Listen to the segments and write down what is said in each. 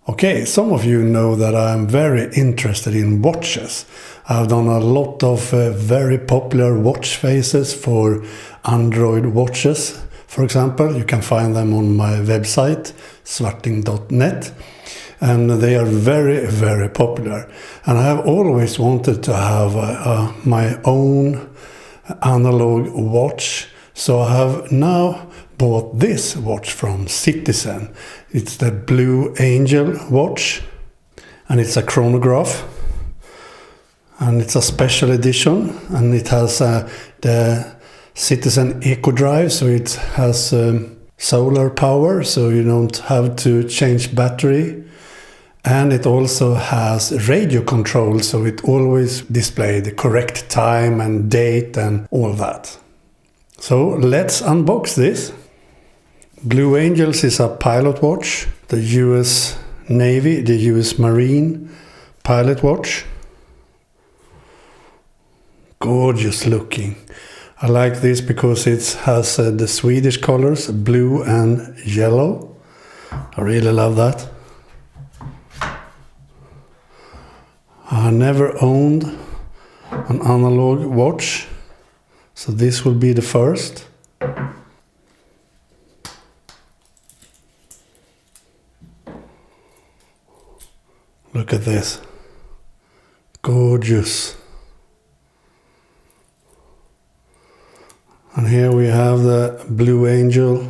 Okay, some of you know that I'm very interested in watches. I've done a lot of very popular watch faces for Android watches. For example, you can find them on my website, svarting.net. And they are very, very popular. And I have always wanted to have my own analog watch. So I have now bought this watch from Citizen. It's the Blue Angel watch, and it's a chronograph, and it's a special edition, and it has the Citizen Eco Drive, so it has solar power, so you don't have to change battery, and it also has radio control, so it always displays the correct time and date and all that. So let's unbox this. Blue Angels is a pilot watch, the US Navy, the US Marine pilot watch. Gorgeous looking. I like this because it has the Swedish colors, blue and yellow. I really love that. I never owned an analog watch, so this will be the first. Look at this. Gorgeous. And here we have the Blue Angel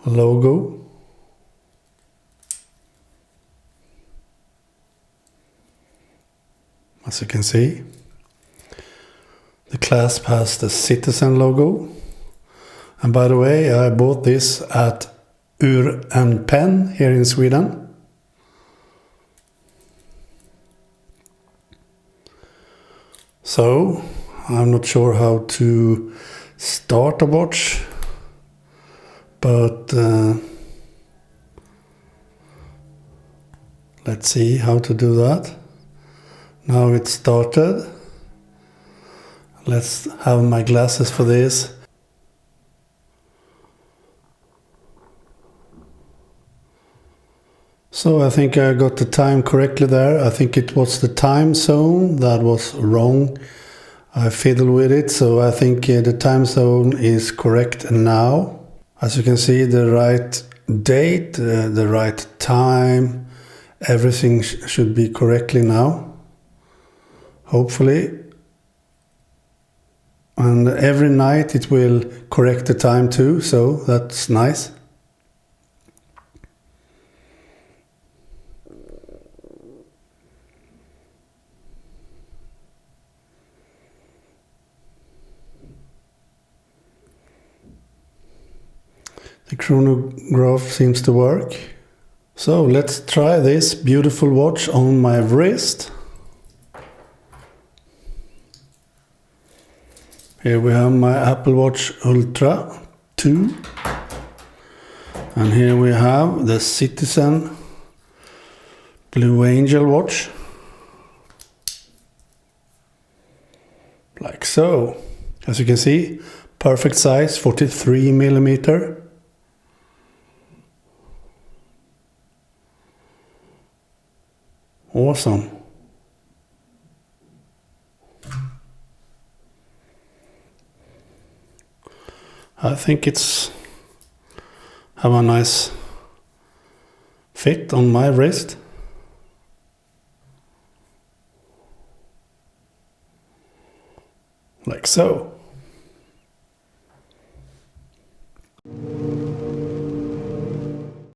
logo. As you can see, the clasp has the Citizen logo. And by the way, I bought this at Ur and Pen here in Sweden. So, I'm not sure how to start a watch, but let's see how to do that. Now it's started. Let's have my glasses for this. So I think I got the time correctly there. I think it was the time zone that was wrong. I fiddled with it, so I think the time zone is correct now. As you can see, the right date, the right time, everything should be correctly now. Hopefully. And every night it will correct the time too, so that's nice. The chronograph seems to work. So let's try this beautiful watch on my wrist. Here we have my Apple Watch Ultra 2. And here we have the Citizen Blue Angel watch. Like so. As you can see, perfect size, 43mm. Awesome. I think it's have a nice fit on my wrist. Like so.